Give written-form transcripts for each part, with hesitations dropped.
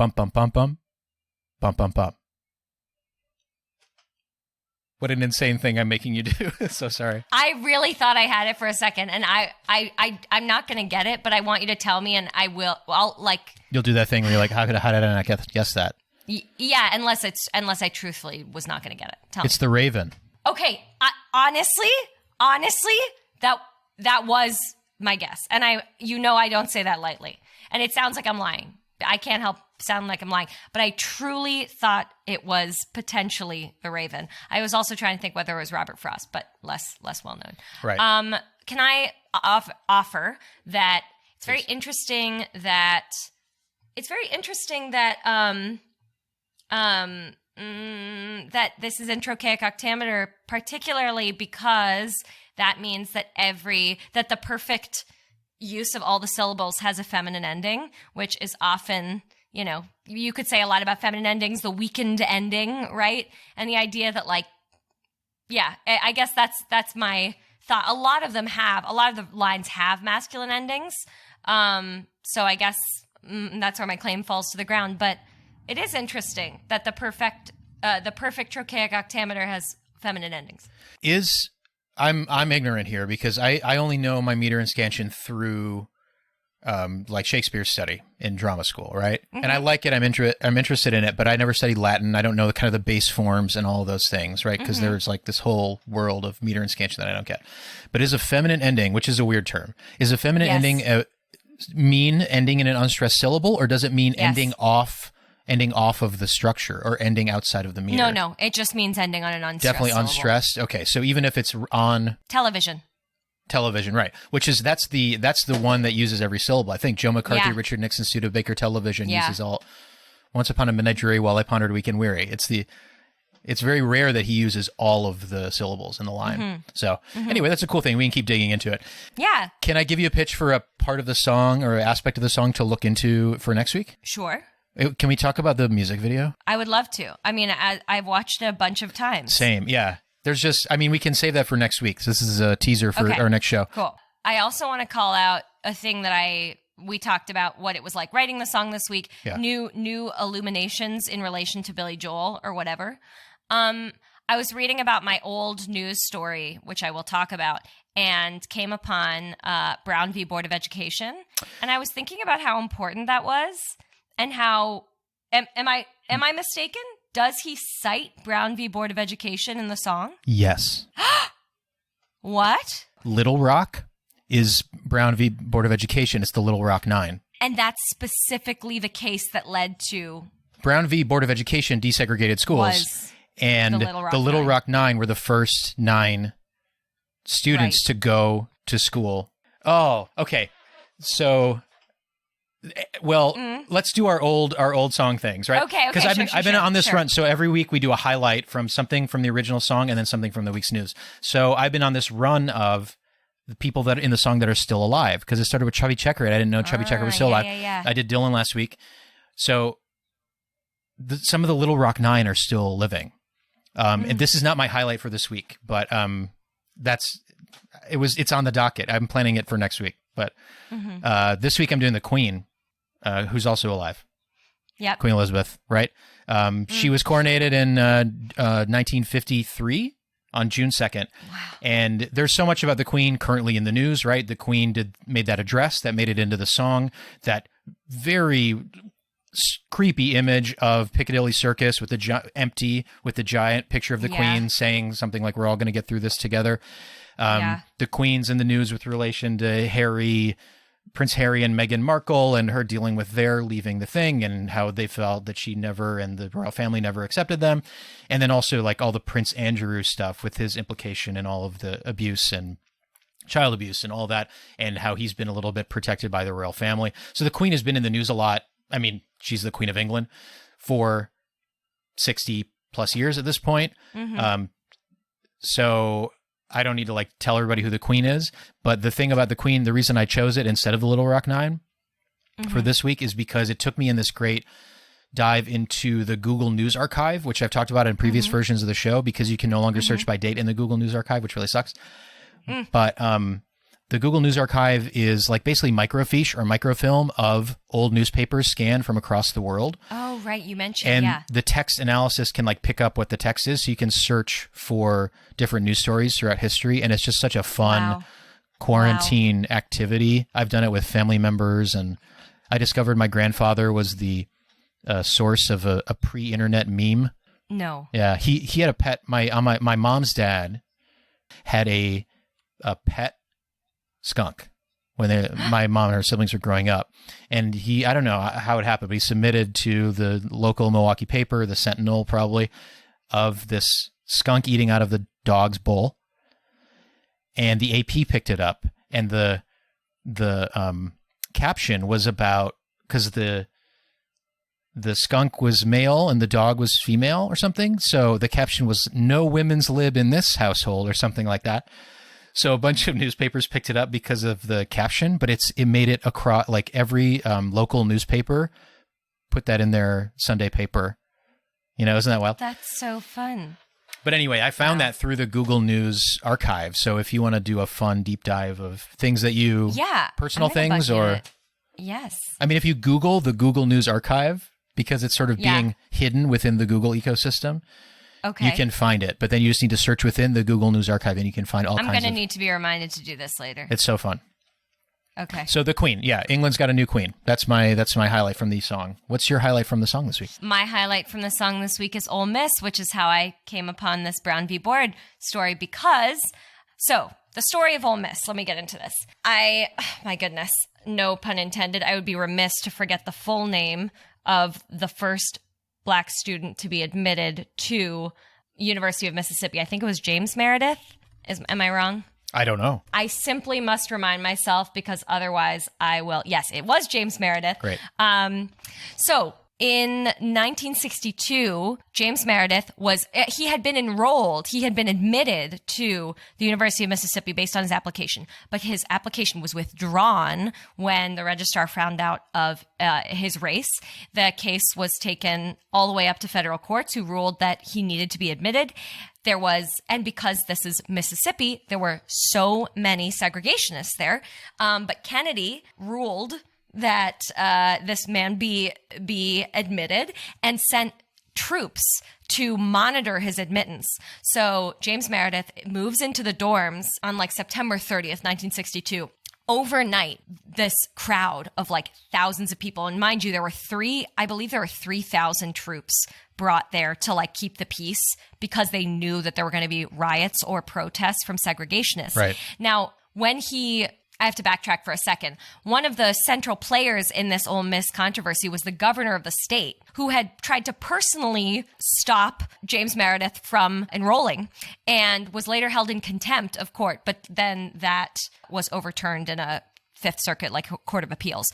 Bum, bum, bum, bum. Bum, bum, bum. What an insane thing I'm making you do. So sorry. I really thought I had it for a second, and I'm not going to get it, but I want you to tell me, and I will. I'll like. You'll do that thing where you're like, how did I not guess that? Yeah, unless I truthfully was not going to get it. Tell it's me. the Raven. Okay, honestly, that was my guess, and I don't say that lightly, and it sounds like I'm lying. I can't help sound like I'm lying, but I truly thought it was potentially the Raven. I was also trying to think whether it was Robert Frost, but less well known. Right. Can I offer that it's very interesting that that this is in Trochaic Octameter, particularly because that means that the perfect use of all the syllables has a feminine ending, which is often, you could say a lot about feminine endings, the weakened ending, right? And the idea that I guess that's my thought. A lot of the lines have masculine endings. So I guess that's where my claim falls to the ground. But it is interesting that the perfect Trochaic Octameter has feminine endings. I'm ignorant here because I only know my meter and scansion through like Shakespeare's study in drama school, right? Mm-hmm. And I like it. I'm interested in it, but I never studied Latin. I don't know the kind of the base forms and all of those things, right? Because there's like this whole world of meter and scansion that I don't get. But is a feminine ending, which is a weird term, is a feminine ending mean ending in an unstressed syllable, or does it mean ending off of the structure or ending outside of the meter? No. It just means ending on an unstressed Definitely unstressed. syllable. Okay. So even if it's on television, right. Which is, that's the one that uses every syllable. I think Joe McCarthy, Richard Nixon, Studebaker Television uses all. Once upon a menagerie while I pondered weak and weary. It's very rare that he uses all of the syllables in the line. Mm-hmm. So anyway, that's a cool thing. We can keep digging into it. Yeah. Can I give you a pitch for a part of the song or aspect of the song to look into for next week? Sure. Can we talk about the music video? I would love to. I mean, I've watched it a bunch of times. Same, yeah. We can save that for next week. So this is a teaser for our next show. Cool. I also want to call out a thing that we talked about what it was like writing the song this week. Yeah. New illuminations in relation to Billy Joel or whatever. I was reading about my old news story, which I will talk about, and came upon Brown v. Board of Education. And I was thinking about how important that was and how, am I mistaken? Does he cite Brown v. Board of Education in the song? Yes. What? Little Rock is Brown v. Board of Education. It's the Little Rock Nine. And that's specifically the case that led to... Brown v. Board of Education desegregated schools. And the Little Rock Nine were the first 9 students to go to school. Oh, okay. So... Well, let's do our old song things, right? Okay. Because I've been on this run. So every week we do a highlight from something from the original song and then something from the week's news. So I've been on this run of the people that are in the song that are still alive, because it started with Chubby Checker. I didn't know Chubby Checker was still alive. Yeah. I did Dylan last week. So some of the Little Rock Nine are still living. And this is not my highlight for this week, but it's on the docket. I'm planning it for next week. But this week I'm doing the Queen. Who's also alive. Yep. Queen Elizabeth, right? She was coronated in 1953 on June 2nd. Wow. And there's so much about the Queen currently in the news, right? The Queen made that address that made it into the song, that very creepy image of Piccadilly Circus with the giant picture of the Queen saying something like, "We're all going to get through this together." The Queen's in the news with relation to Prince Harry and Meghan Markle and her dealing with their leaving the thing and how they felt that she never and the royal family never accepted them. And then also like all the Prince Andrew stuff with his implication in all of the abuse and child abuse and all that, and how he's been a little bit protected by the royal family. So the Queen has been in the news a lot. I mean, she's the Queen of England for 60 plus years at this point. So I don't need to like tell everybody who the Queen is, but the thing about the Queen, the reason I chose it instead of the Little Rock Nine for this week is because it took me in this great dive into the Google News Archive, which I've talked about in previous versions of the show, because you can no longer search by date in the Google News Archive, which really sucks. But the Google News Archive is like basically microfiche or microfilm of old newspapers scanned from across the world. Oh, right. You mentioned, and the text analysis can like pick up what the text is. So you can search for different news stories throughout history. And it's just such a fun quarantine activity. I've done it with family members, and I discovered my grandfather was the source of a pre-internet meme. No. Yeah. He had a pet. My mom's dad had a pet skunk when my mom and her siblings were growing up. And I don't know how it happened, but he submitted to the local Milwaukee paper, the Sentinel probably, of this skunk eating out of the dog's bowl. And the AP picked it up. And the caption was about, because the skunk was male and the dog was female or something. So the caption was "No women's lib in this household" or something like that. So a bunch of newspapers picked it up because of the caption, but it made it across, like every local newspaper put that in their Sunday paper. Isn't that wild? That's so fun. But anyway, I found that through the Google News Archive. So if you want to do a fun deep dive of things that you, personal things, or yes, I mean, if you Google the Google News Archive, because it's sort of being hidden within the Google ecosystem. Okay. You can find it, but then you just need to search within the Google News Archive and you can find all kinds of... I'm going to need to be reminded to do this later. It's so fun. Okay. So the Queen. Yeah, England's got a new Queen. That's my highlight from the song. What's your highlight from the song this week? My highlight from the song this week is Ole Miss, which is how I came upon this Brown v. Board story because... So, the story of Ole Miss. Let me get into this. My goodness, no pun intended, I would be remiss to forget the full name of the first Black student to be admitted to University of Mississippi. I think it was James Meredith. Am I wrong? I don't know. I simply must remind myself because otherwise I will. Yes, it was James Meredith. Great. So in 1962, James Meredith he had been enrolled, he had been admitted to the University of Mississippi based on his application, but his application was withdrawn when the registrar found out of his race. The case was taken all the way up to federal courts, who ruled that he needed to be admitted. And because this is Mississippi, there were so many segregationists there, but Kennedy ruled that this man be admitted and sent troops to monitor his admittance. So James Meredith moves into the dorms on like September 30th, 1962. Overnight, this crowd of like thousands of people, and mind you, I believe there were 3,000 troops brought there to like keep the peace because they knew that there were going to be riots or protests from segregationists. Right. Now, I have to backtrack for a second. One of the central players in this Ole Miss controversy was the governor of the state, who had tried to personally stop James Meredith from enrolling and was later held in contempt of court. But then that was overturned in a Fifth Circuit, like Court of Appeals.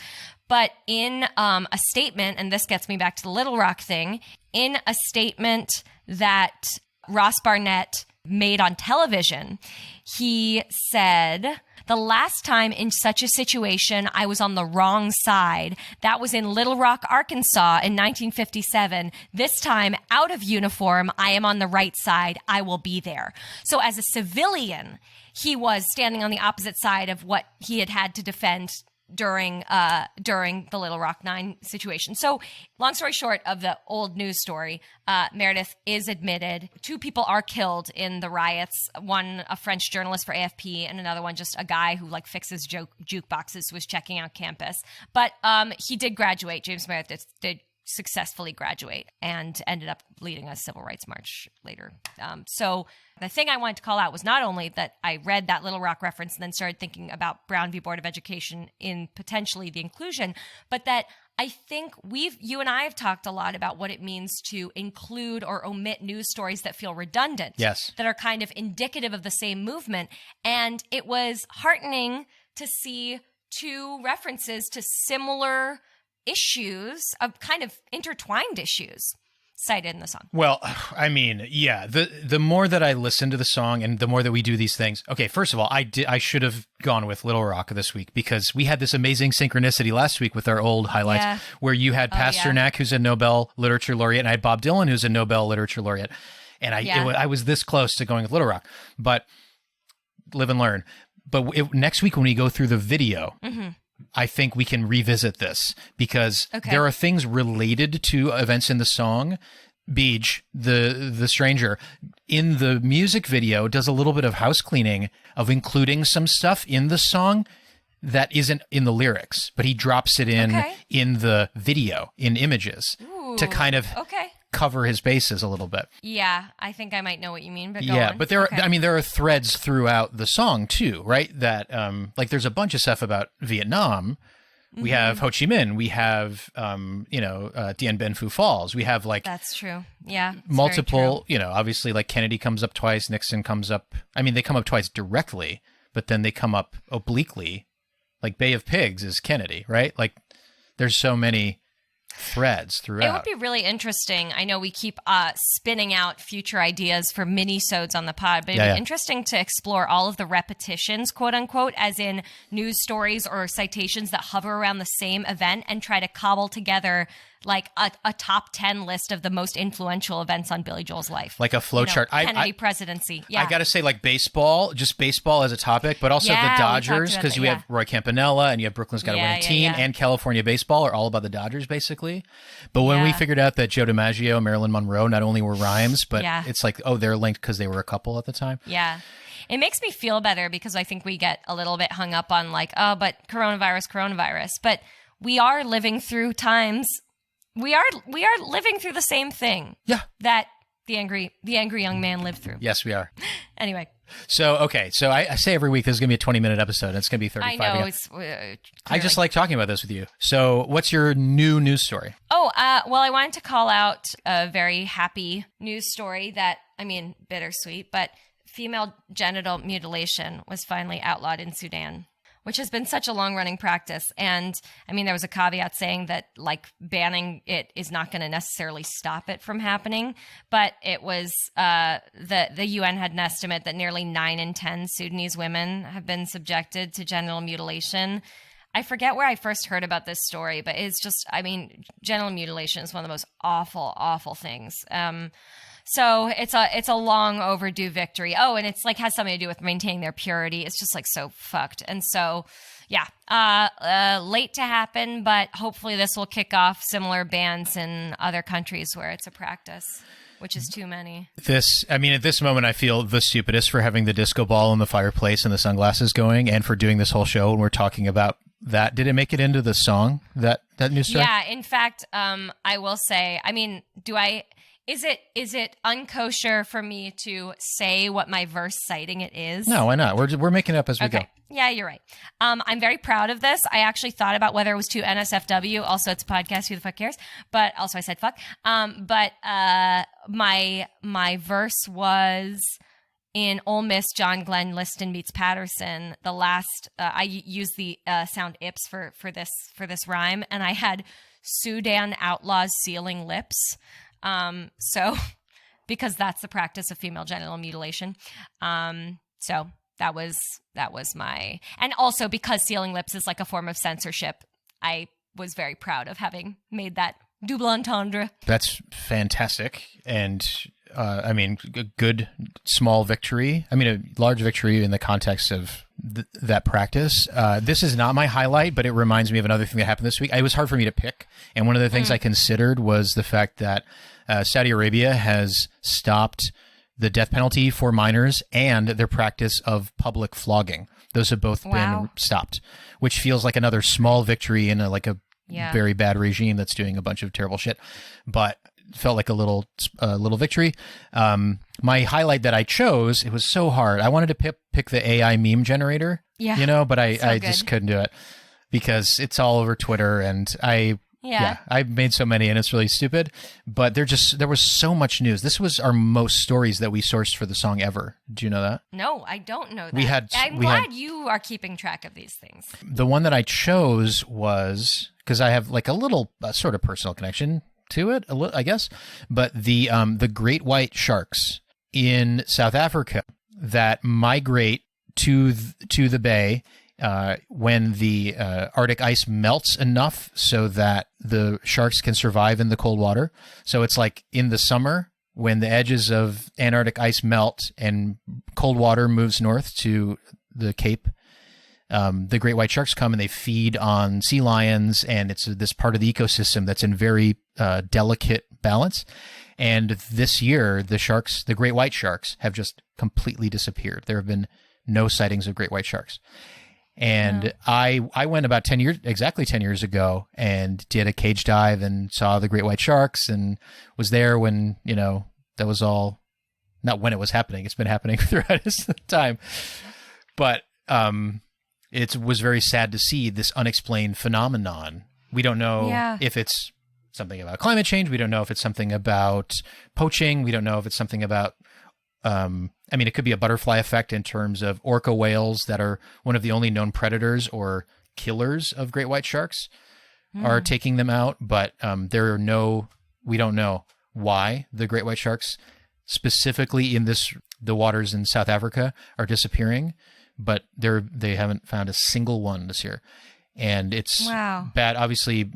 But in a statement, and this gets me back to the Little Rock thing, in a statement that Ross Barnett made on television, he said, "The last time in such a situation, I was on the wrong side. That was in Little Rock, Arkansas in 1957. This time, out of uniform, I am on the right side. I will be there." So as a civilian, he was standing on the opposite side of what he had to defend during the Little Rock 9 situation. So long story short of the old news story, Meredith is admitted. 2 people are killed in the riots. One, a French journalist for AFP, and another one, just a guy who like fixes jukeboxes, was checking out campus. But he did graduate. James Meredith did successfully graduate and ended up leading a civil rights march later. So the thing I wanted to call out was not only that I read that Little Rock reference and then started thinking about Brown v. Board of Education in potentially the inclusion, but that I think you and I have talked a lot about what it means to include or omit news stories that feel redundant. Yes. That are kind of indicative of the same movement. And it was heartening to see 2 references to similar issues, of kind of intertwined issues, cited in the song. Well, I mean, yeah, the more that I listen to the song and the more that we do these things. Okay, first of all, I should have gone with Little Rock this week because we had this amazing synchronicity last week with our old highlights where you had Pasternak, who's a Nobel Literature Laureate, and I had Bob Dylan, who's a Nobel Literature Laureate. And I was this close to going with Little Rock, but live and learn. But next week when we go through the video, I think we can revisit this because there are things related to events in the song. Beej, the stranger, in the music video, does a little bit of house cleaning of including some stuff in the song that isn't in the lyrics, but he drops it in the video, in images, to kind of cover his bases a little bit. Yeah, I think I might know what you mean, but go on. But there are threads throughout the song too, right? That like there's a bunch of stuff about Vietnam. We have Ho Chi Minh. We have Dien Bien Phu Falls. We have like that's true. Yeah, multiple. Obviously like Kennedy comes up twice. Nixon comes up. I mean, they come up twice directly, but then they come up obliquely. Like Bay of Pigs is Kennedy, right? Like there's so many threads throughout. It would be really interesting. I know we keep spinning out future ideas for mini-sodes on the pod, but it'd be interesting to explore all of the repetitions, quote unquote, as in news stories or citations that hover around the same event and try to cobble together like a top 10 list of the most influential events on Billy Joel's life. Like a flowchart. Kennedy presidency. Yeah. I got to say like baseball as a topic, but also the Dodgers, because you have Roy Campanella and you have Brooklyn's Got to Win a Team and California baseball are all about the Dodgers basically. But when we figured out that Joe DiMaggio and Marilyn Monroe not only were rhymes, but it's like, they're linked because they were a couple at the time. Yeah. It makes me feel better because I think we get a little bit hung up on like, but coronavirus. But we are living through times. We are living through the same thing. Yeah. That the angry young man lived through. Yes, we are. Anyway. So I say every week this is going to be a 20-minute episode. And it's going to be 35. I know. I just like talking about this with you. So what's your new news story? Well, I wanted to call out a very happy news story bittersweet, but female genital mutilation was finally outlawed in Sudan, which has been such a long-running practice. And, there was a caveat saying that, like, banning it is not going to necessarily stop it from happening. But it was the UN had an estimate that nearly 9 in 10 Sudanese women have been subjected to genital mutilation. I forget where I first heard about this story, but it's just, genital mutilation is one of the most awful, awful things. So it's a long overdue victory. Oh, and it's like has something to do with maintaining their purity. It's just like so fucked. And so, late to happen, but hopefully this will kick off similar bans in other countries where it's a practice, which is too many. At this moment, I feel the stupidest for having the disco ball in the fireplace and the sunglasses going, and for doing this whole show when we're talking about that. Did it make it into the song, that news story? Yeah, in fact, I will say, Is it unkosher for me to say what my verse citing it is? No, why not? We're making it up as we go. Yeah, you're right. I'm very proud of this. I actually thought about whether it was to NSFW. Also, it's a podcast. Who the fuck cares? But also, I said fuck. But my verse was in Ole Miss. John Glenn Liston meets Patterson. The last I used the sound ips for this rhyme, and I had Sudan outlaws sealing lips. Because that's the practice of female genital mutilation. So that was my, and also because sealing lips is like a form of censorship, I was very proud of having made that double entendre. That's fantastic. And, a good small victory. A large victory in the context of that practice. This is not my highlight, but it reminds me of another thing that happened this week. It was hard for me to pick. And one of the things I considered was the fact that Saudi Arabia has stopped the death penalty for minors and their practice of public flogging. Those have both been stopped, which feels like another small victory in a very bad regime that's doing a bunch of terrible shit. But felt like a little victory. My highlight that I chose, it was so hard. I wanted to pick the AI meme generator, but I just couldn't do it because it's all over Twitter and I made so many and it's really stupid, but there was so much news. This was our most stories that we sourced for the song ever. Do you know that? No, I don't know that. I'm glad you are keeping track of these things. The one that I chose was, because I have like a little sort of personal connection to it, I guess, but the great white sharks in South Africa that migrate to the bay when the Arctic ice melts enough so that the sharks can survive in the cold water. So it's like in the summer when the edges of Antarctic ice melt and cold water moves north to the Cape the great white sharks come and they feed on sea lions, and it's this part of the ecosystem that's in very delicate balance. And this year, the great white sharks have just completely disappeared. There have been no sightings of great white sharks. And I went about exactly 10 years ago and did a cage dive and saw the great white sharks and was there when, that was all, not when it was happening. It's been happening throughout this time. But it was very sad to see this unexplained phenomenon. We don't know if it's something about climate change. We don't know if it's something about poaching. We don't know if it's something about it could be a butterfly effect in terms of orca whales that are one of the only known predators or killers of great white sharks are taking them out. But we don't know why the great white sharks, specifically in the waters in South Africa, are disappearing. But they haven't found a single one this year. And it's bad. Obviously,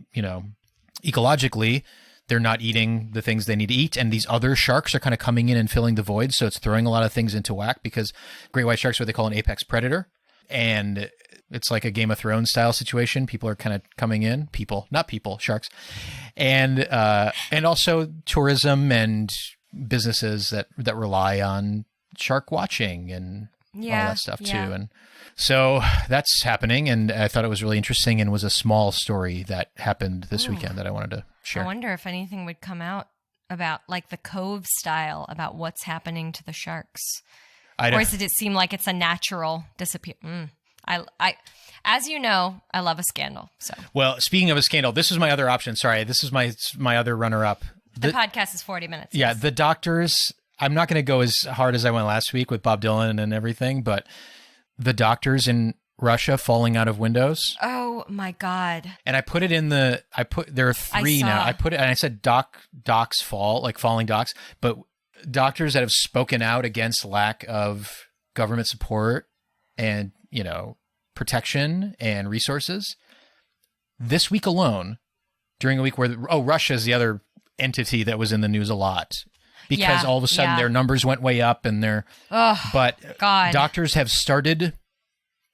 ecologically, they're not eating the things they need to eat, and these other sharks are kind of coming in and filling the void, so it's throwing a lot of things into whack because great white sharks are what they call an apex predator, and it's like a Game of Thrones style situation. People are kind of coming in, sharks, and also tourism and businesses that rely on shark watching and all that stuff too, and so that's happening, and I thought it was really interesting and was a small story that happened this weekend that I wanted to share. I wonder if anything would come out about like the Cove style about what's happening to the sharks. Or does it seem like it's a natural disappearance? As you know, I love a scandal. So, well, speaking of a scandal, this is my other option. Sorry, this is my other runner-up. The podcast is 40 minutes. Yeah, the doctors. I'm not going to go as hard as I went last week with Bob Dylan and everything, but the doctors in Russia falling out of windows. Oh my God. And I put it there are three now. I put it, and I said docs fall, like falling docs, but doctors that have spoken out against lack of government support and, protection and resources. This week alone, during a week where, Russia is the other entity that was in the news a lot. Because all of a sudden their numbers went way up and doctors have started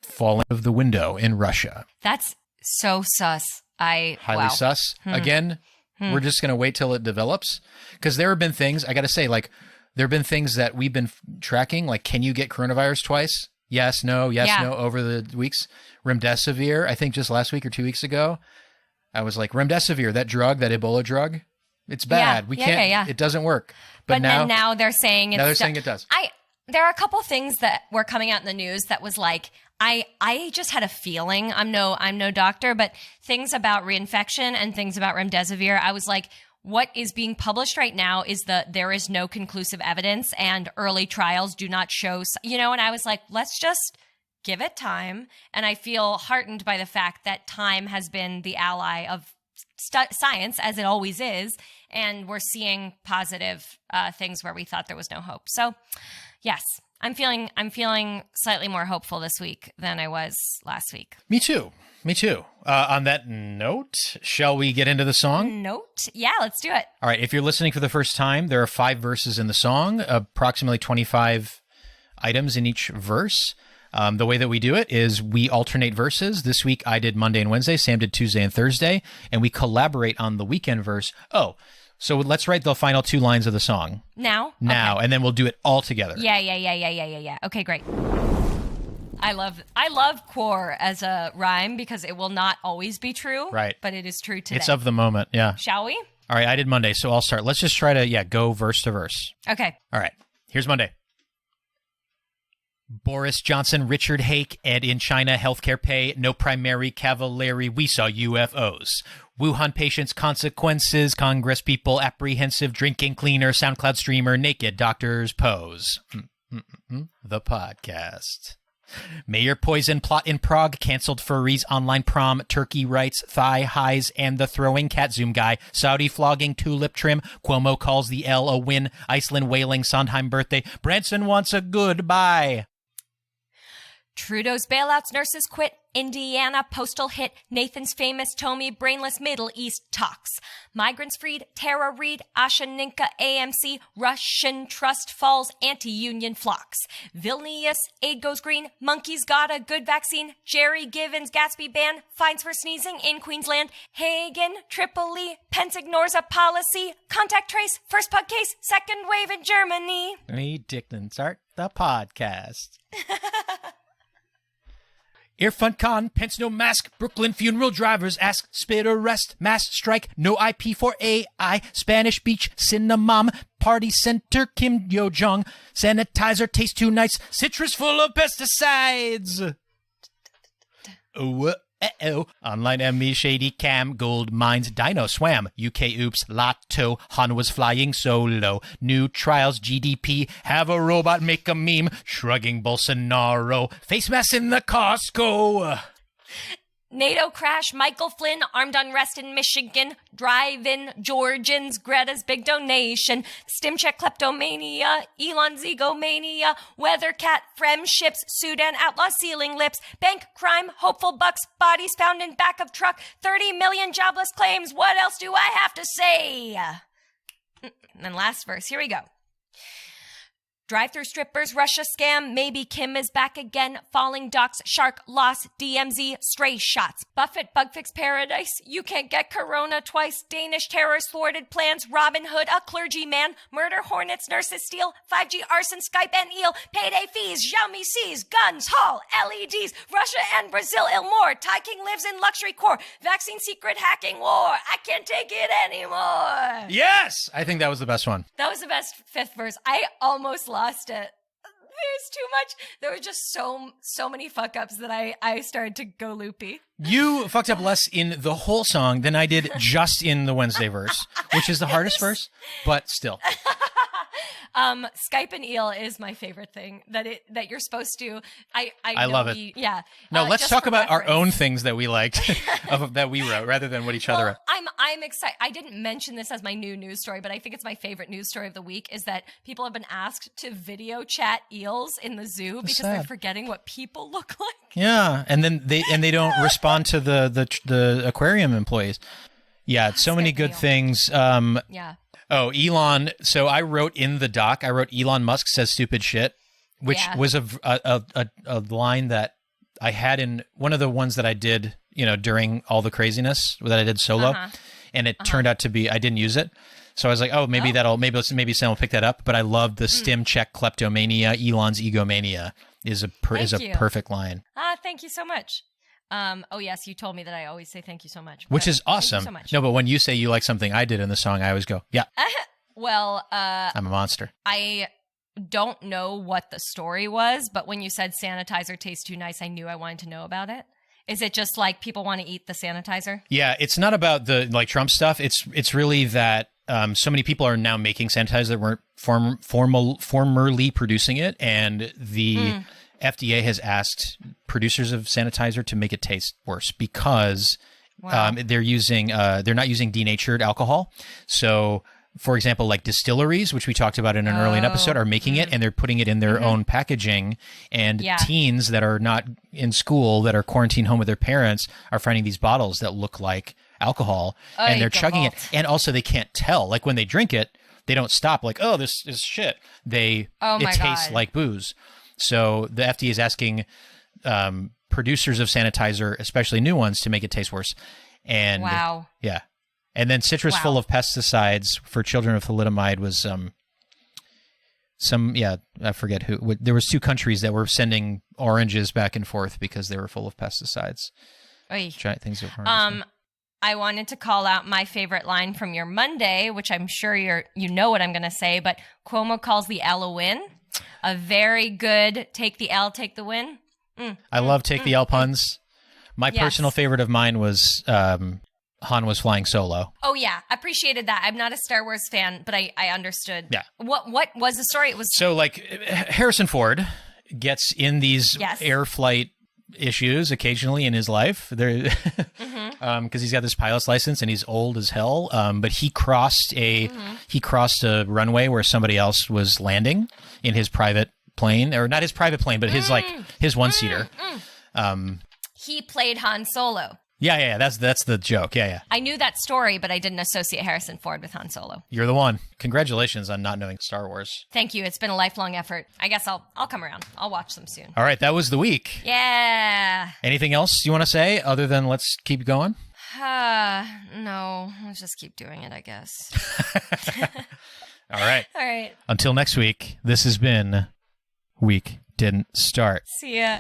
falling out of the window in Russia. That's so sus. Highly sus. Again, we're just going to wait till it develops. Because there have been things, I got to say, like, there have been things that we've been tracking, like, can you get coronavirus twice? Yes, no, over the weeks. Remdesivir, I think just last week or 2 weeks ago, I was like, Remdesivir, that drug, that Ebola drug, it's bad. We can't, it doesn't work. But now they're saying it does. There are a couple things that were coming out in the news that was like, I just had a feeling. I'm no doctor, but things about reinfection and things about remdesivir, I was like, what is being published right now is there is no conclusive evidence and early trials do not show, and I was like, let's just give it time. And I feel heartened by the fact that time has been the ally of science, as it always is, and we're seeing positive things where we thought there was no hope. So, yes, I'm feeling slightly more hopeful this week than I was last week. Me too. On that note, shall we get into the song? Yeah, let's do it. All right. If you're listening for the first time, there are 5 verses in the song, approximately 25 items in each verse. The way that we do it is we alternate verses. This week I did Monday and Wednesday. Sam did Tuesday and Thursday. And we collaborate on the weekend verse. So let's write the final 2 lines of the song. Now? Okay. And then we'll do it all together. Yeah. Okay, great. I love quar as a rhyme because it will not always be true. Right. But it is true today. It's of the moment, yeah. Shall we? All right, I did Monday, so I'll start. Let's just try to, go verse to verse. Okay. All right, here's Monday. Boris Johnson, Richard Hake, Ed in China, healthcare pay, no primary cavalry, we saw UFOs. Wuhan patients, consequences, Congress people, apprehensive, drinking cleaner, SoundCloud streamer, naked doctors pose. The podcast. Mayor poison plot in Prague, canceled furries, online prom, Turkey rights, thigh highs, and the throwing cat zoom guy, Saudi flogging, tulip trim, Cuomo calls the L a win, Iceland wailing, Sondheim birthday, Branson wants a goodbye. Trudeau's bailouts, nurses quit, Indiana postal hit, Nathan's famous Tommy brainless Middle East talks. Migrants freed, Tara Reid, Ashaninka AMC, Russian trust falls, anti-union flocks. Vilnius, aid goes green, monkeys got a good vaccine, Jerry Givens, Gatsby ban, fines for sneezing in Queensland, Hagen, Tripoli, Pence ignores a policy, contact trace, first pug case, second wave in Germany. Me, Dickton, start the podcast. Earfund Con, Pence no mask, Brooklyn funeral drivers ask, spit arrest, mass strike, no IP for AI, Spanish Beach, Cinnamon, Party Center, Kim Yo Jong, sanitizer tastes too nice, citrus full of pesticides. Online ME, Shady Cam, Gold Mines, Dino Swam, UK Oops, Lotto, Han was flying solo, new trials, GDP, have a robot make a meme, shrugging Bolsonaro, face mask in the Costco. NATO crash, Michael Flynn, armed unrest in Michigan, drive-in, Georgians, Greta's big donation, stim check kleptomania, Elon zygomania, weather cat, friendships, Sudan outlaw sealing lips, bank crime, hopeful bucks, bodies found in back of truck, 30 million jobless claims, what else do I have to say? And then last verse, here we go. Drive-through strippers, Russia scam, maybe Kim is back again, falling docks, shark loss, DMZ, stray shots, Buffett, bug fix paradise, you can't get corona twice, Danish terrorist thwarted plans, Robin Hood, a clergyman, murder hornets, nurses steal, 5G arson, Skype and eel, payday fees, Xiaomi sees, guns, haul, LEDs, Russia and Brazil ill more, Tai King lives in luxury core, vaccine secret hacking war, I can't take it anymore. Yes! I think that was the best one. That was the best fifth verse. I almost lost it. There's too much. There were just so many fuck ups that I started to go loopy. You fucked up less in the whole song than I did just in the Wednesday verse, which is the hardest verse, but still. Skype and eel is my favorite thing that you're supposed to. I love it. Yeah. No, let's talk about our own things that we liked that we wrote rather than what each other wrote. I'm excited. I didn't mention this as my new news story, but I think it's my favorite news story of the week is that people have been asked to video chat eels in the zoo because they're forgetting what people look like. Yeah, and then they don't respond to the aquarium employees. Yeah, so many good things. Yeah. Oh, Elon. So I wrote in the doc, Elon Musk says stupid shit, which was a line that I had in one of the ones that I did, during all the craziness that I did solo. And it turned out to be, I didn't use it. So I was like, maybe someone will pick that up. But I love the stim check kleptomania, Elon's egomania is a perfect line. Thank you so much. Yes, you told me that I always say thank you so much. Which is awesome. Thank you so much. No, but when you say you like something I did in the song, I always go, yeah. I'm a monster. I don't know what the story was, but when you said sanitizer tastes too nice, I knew I wanted to know about it. Is it just like people want to eat the sanitizer? Yeah, it's not about the Trump stuff. It's really that so many people are now making sanitizer that weren't formerly producing it, and the FDA has asked producers of sanitizer to make it taste worse because they're not using denatured alcohol. So, for example, like distilleries, which we talked about in an earlier episode, are making it and they're putting it in their own packaging. And teens that are not in school, that are quarantined home with their parents, are finding these bottles that look like alcohol and they're chugging it. And also they can't tell. Like when they drink it, they don't stop like, oh, this is shit. It tastes like booze. So the FDA is asking producers of sanitizer, especially new ones, to make it taste worse. And yeah. And then citrus full of pesticides for children with thalidomide was I forget who. There was 2 countries that were sending oranges back and forth because they were full of pesticides. Things with oranges. I wanted to call out my favorite line from your Monday, which I'm sure you know what I'm going to say, but Cuomo calls the L a win. A very good take the L, take the win. I love take the L puns. My personal favorite of mine was Han was flying solo. Oh, yeah. Appreciated that. I'm not a Star Wars fan, but I understood. Yeah. What was the story? It was so like Harrison Ford gets in these air flight issues occasionally in his life there because he's got this pilot's license and he's old as hell, but he crossed a runway where somebody else was landing in his private plane, or not his private plane, but his one-seater. He played Han Solo. Yeah. That's the joke. Yeah. I knew that story, but I didn't associate Harrison Ford with Han Solo. You're the one. Congratulations on not knowing Star Wars. Thank you. It's been a lifelong effort. I guess I'll come around. I'll watch them soon. All right, that was the week. Yeah. Anything else you want to say other than let's keep going? No. Let's just keep doing it, I guess. All right. All right. Until next week, this has been Week Didn't Start. See ya.